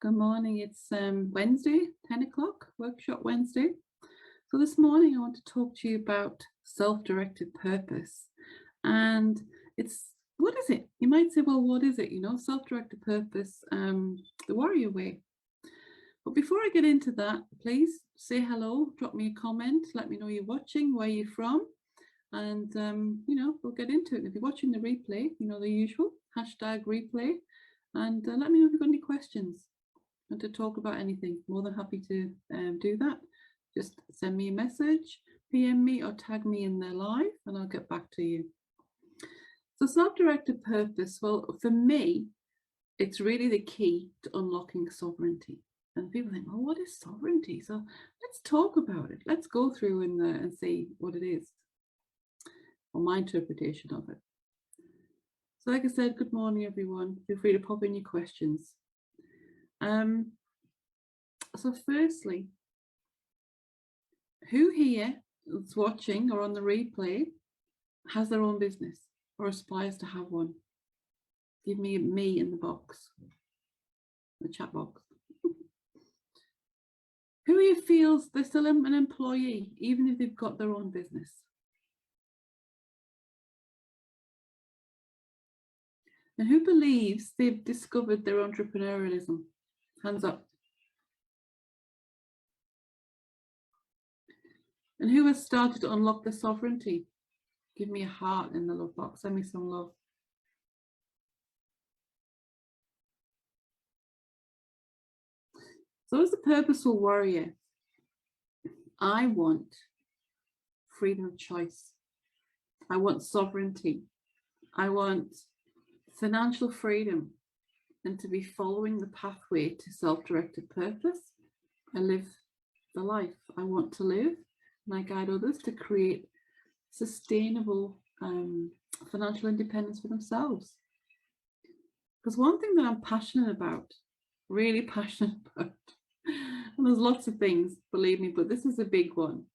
Good morning. It's Wednesday, 10 o'clock, workshop Wednesday. So this morning I want to talk to you about self-directed purpose. And what is it? You might say, well, what is it? Self-directed purpose, the warrior way. But before I get into that, please say hello, drop me a comment, let me know you're watching, where you're from. And, we'll get into it. If you're watching the replay, the usual, #replay. And let me know if you've got any questions and to talk about anything. More than happy to do that. Just send me a message, PM me or tag me in there live and I'll get back to you. So self-directed purpose, well, for me, it's really the key to unlocking sovereignty. And people think, well, what is sovereignty? So let's talk about it. Let's go through and see what it is, or my interpretation of it. So like I said, good morning, everyone. Feel free to pop in your questions. So firstly, who here that's watching or on the replay has their own business or aspires to have one? Give me in the box, the chat box. Who here feels they're still an employee, even if they've got their own business? And who believes they've discovered their entrepreneurialism? Hands up. And who has started to unlock their sovereignty? Give me a heart in the love box. Send me some love. So as a purposeful warrior, I want freedom of choice. I want sovereignty. I want financial freedom and to be following the pathway to self-directed purpose. I live the life I want to live, and I guide others to create sustainable financial independence for themselves. Because one thing that I'm passionate about, really passionate about, and there's lots of things, believe me, but this is a big one,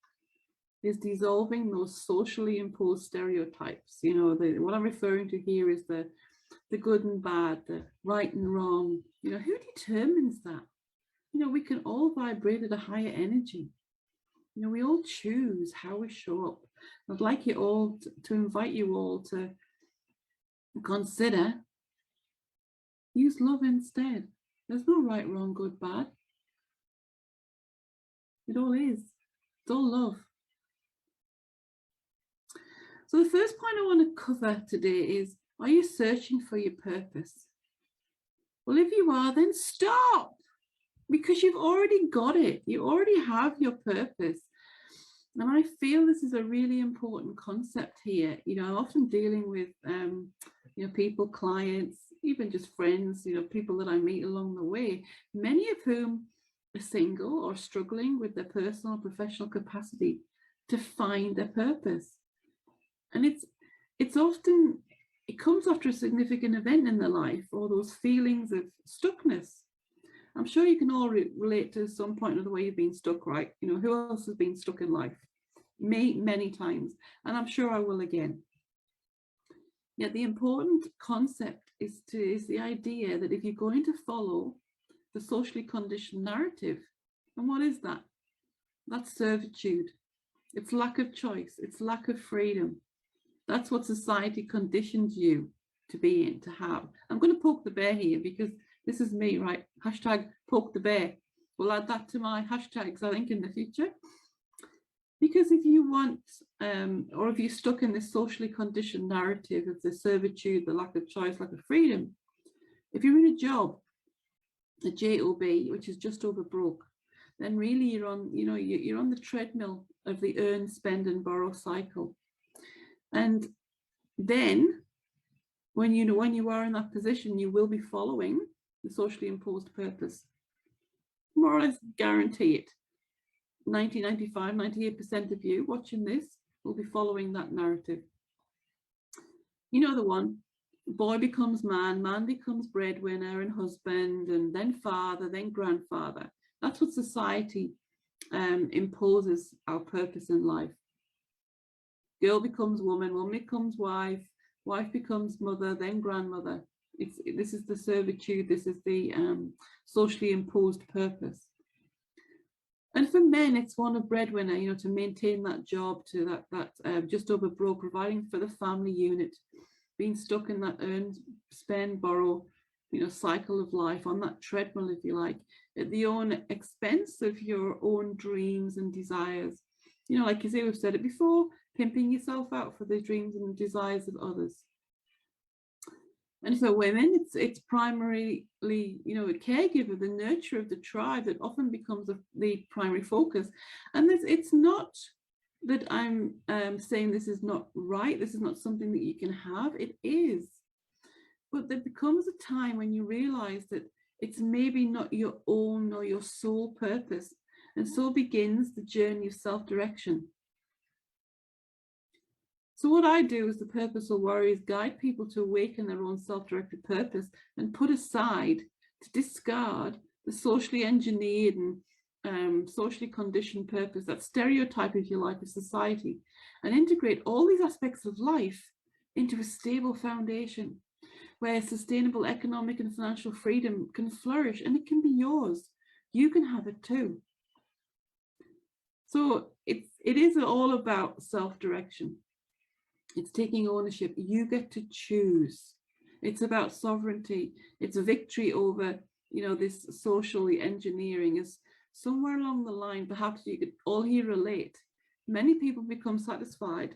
is dissolving those socially imposed stereotypes. What I'm referring to here is the good and bad, the right and wrong. Who determines that? We can all vibrate at a higher energy. We all choose how we show up. I'd like you all to invite you all to consider, use love instead. There's no right, wrong, good, bad. It all is. It's all love. So the first point I want to cover today is, are you searching for your purpose? Well, if you are, then stop, because you've already got it. You already have your purpose. And I feel this is a really important concept here. I'm often dealing with, people, clients, even just friends, people that I meet along the way, many of whom are single or struggling with their personal or professional capacity to find their purpose. And it's often, it comes after a significant event in their life, or those feelings of stuckness. I'm sure you can all relate to some point of the way you've been stuck, right? Who else has been stuck in life? Me, many times, and I'm sure I will again. Yet the important concept is the idea that if you're going to follow the socially conditioned narrative, and what is that? That's servitude. It's lack of choice. It's lack of freedom. That's what society conditions you to be in, to have. I'm going to poke the bear here because this is me, right? #poke the bear. We'll add that to my hashtags, I think, in the future. Because if you want, or if you're stuck in this socially conditioned narrative of the servitude, the lack of choice, lack of freedom, if you're in a job, a job, which is just over broke, then really you're on, you're on the treadmill of the earn, spend and borrow cycle. And then when you are in that position, you will be following the socially imposed purpose. More or less guarantee it. 98% of you watching this will be following that narrative. The one, boy becomes man, man becomes breadwinner and husband, and then father, then grandfather. That's what society imposes our purpose in life. Girl becomes woman, woman becomes wife, wife becomes mother, then grandmother. This is the servitude, this is the socially imposed purpose. And for men, it's one of breadwinner, you know, to maintain that job, to that just over broke, providing for the family unit, being stuck in that earn, spend, borrow, you know, cycle of life, on that treadmill, if you like, at the own expense of your own dreams and desires. You know, like you say, we've said it before, pimping yourself out for the dreams and desires of others. And for women, it's primarily, you know, a caregiver, the nurture of the tribe, that often becomes the primary focus. And it's not that I'm saying this is not right, this is not something that you can have. It is. But there becomes a time when you realize that it's maybe not your own or your sole purpose. And so begins the journey of self-direction. So what I do as the Purposeful Warrior is guide people to awaken their own self-directed purpose and put aside, to discard the socially engineered and socially conditioned purpose, that stereotype, if you like, of society, and integrate all these aspects of life into a stable foundation where sustainable economic and financial freedom can flourish, and it can be yours. You can have it too. So it is all about self-direction. It's taking ownership. You get to choose. It's about sovereignty. It's a victory over, you know, this socially engineering. Is somewhere along the line, perhaps you could all here relate. Many people become satisfied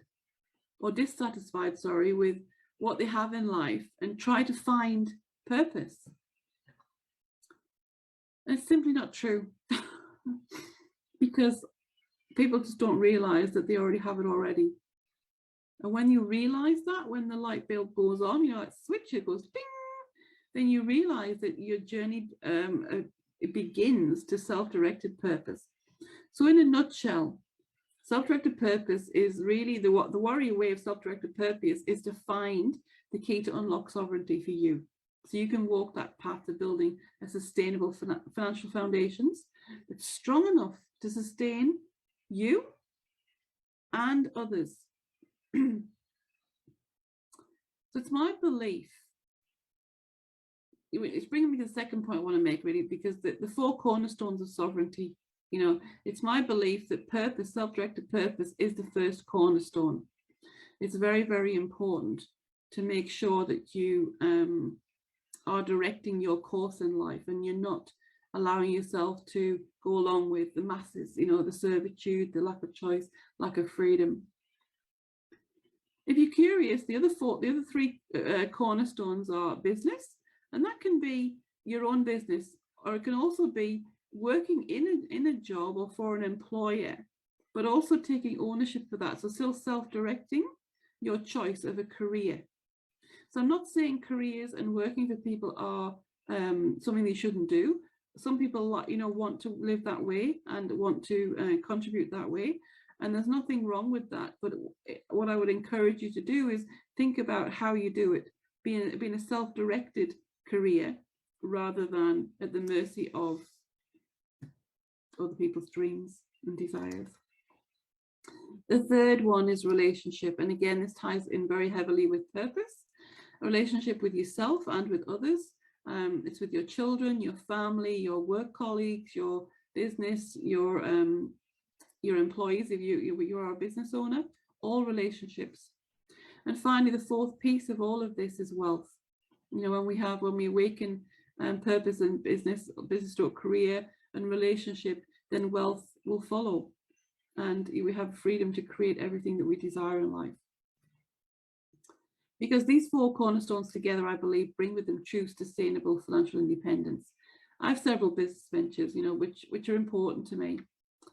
or dissatisfied, sorry, with what they have in life and try to find purpose. And it's simply not true because people just don't realize that they already have it already. And when you realize that, when the light bulb goes on, you know, that switch, it goes bing, then you realize that your journey it begins to self-directed purpose. So in a nutshell, self-directed purpose is really the warrior way of self-directed purpose is to find the key to unlock sovereignty for you. So you can walk that path to building a sustainable financial foundations that's strong enough to sustain you and others. So it's my belief, it's bringing me to the second point I want to make, really, because the four cornerstones of sovereignty, you know, it's my belief that purpose, self-directed purpose, is the first cornerstone. It's very, very important to make sure that you are directing your course in life and you're not allowing yourself to go along with the masses, you know, the servitude, the lack of choice, lack of freedom. If you're curious, the other three cornerstones are business, and that can be your own business, or it can also be working in a job or for an employer, but also taking ownership for that. So still self-directing your choice of a career. So I'm not saying careers and working for people are something they shouldn't do. Some people, you know, want to live that way and want to contribute that way. And there's nothing wrong with that. But what I would encourage you to do is think about how you do it, being a self-directed career rather than at the mercy of other people's dreams and desires. The third one is relationship. And again, this ties in very heavily with purpose, a relationship with yourself and with others. It's with your children, your family, your work colleagues, your business, your employees, if you are a business owner, all relationships. And finally, the fourth piece of all of this is wealth. You know, when we awaken purpose and business or career and relationship, then wealth will follow, and we have freedom to create everything that we desire in life. Because these four cornerstones together, I believe, bring with them true sustainable financial independence. I have several business ventures, you know, which are important to me,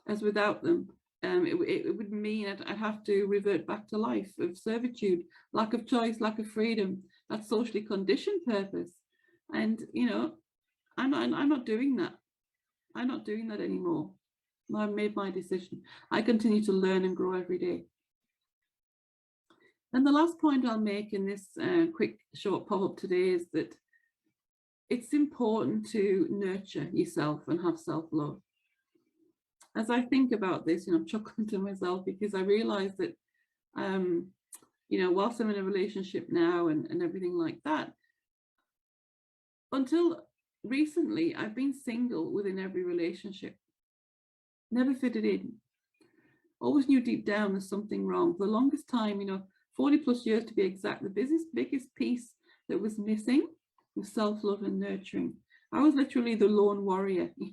as without them, it would mean I'd have to revert back to life of servitude, lack of choice, lack of freedom, that socially conditioned purpose. And, you know, I'm not doing that. I'm not doing that anymore. I've made my decision. I continue to learn and grow every day. And the last point I'll make in this quick short pop-up today is that it's important to nurture yourself and have self-love. As I think about this, you know, I'm chuckling to myself because I realize that, you know, whilst I'm in a relationship now and everything like that, until recently, I've been single within every relationship, never fitted in. Always knew deep down there's something wrong. For the longest time, 40 plus years to be exact, the biggest piece that was missing was self-love and nurturing. I was literally the lone warrior, the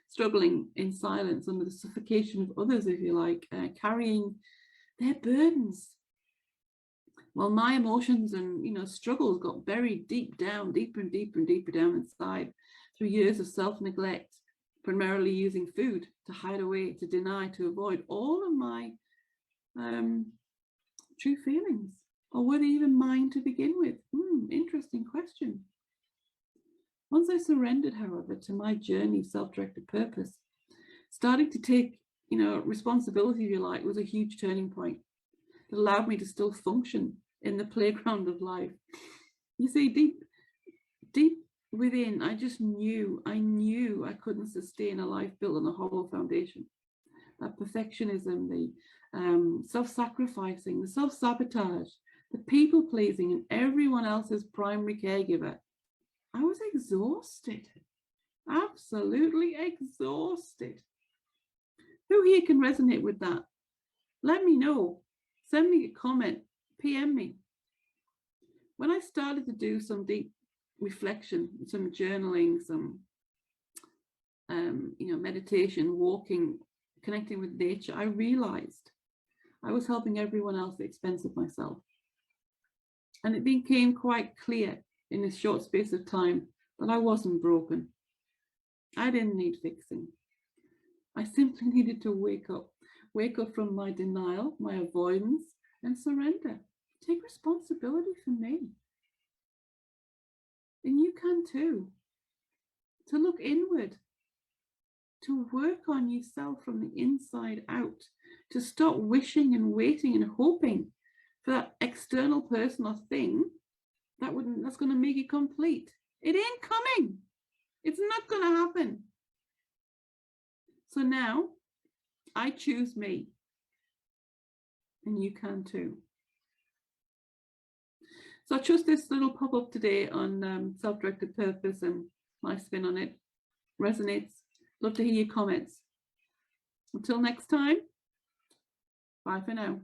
struggling in silence under the suffocation of others, if you like, carrying their burdens. Well, my emotions and struggles got buried deep down, deeper and deeper and deeper down inside through years of self-neglect, primarily using food to hide away, to deny, to avoid all of my true feelings. Or were they even mine to begin with? Interesting question. Once I surrendered, however, to my journey of self-directed purpose, starting to take, responsibility, if you like, was a huge turning point that allowed me to still function in the playground of life. You see, deep within, I just knew I couldn't sustain a life built on a hollow foundation. That perfectionism, the self-sacrificing, the self-sabotage, the people-pleasing, and everyone else's primary caregiver. I was exhausted, absolutely exhausted. Who here can resonate with that? Let me know. Send me a comment, PM me. When I started to do some deep reflection, some journaling, some meditation, walking, connecting with nature, I realized I was helping everyone else at the expense of myself. And it became quite clear in this short space of time that I wasn't broken. I didn't need fixing. I simply needed to wake up from my denial, my avoidance, and surrender. Take responsibility for me. And you can too. To look inward, to work on yourself from the inside out, to stop wishing and waiting and hoping for that external person or thing that's going to make you complete. It ain't coming. It's not going to happen. So now I choose me, and you can too. So I chose this little pop-up today on self-directed purpose and my spin on it. Resonates. Love to hear your comments. Until next time, bye for now.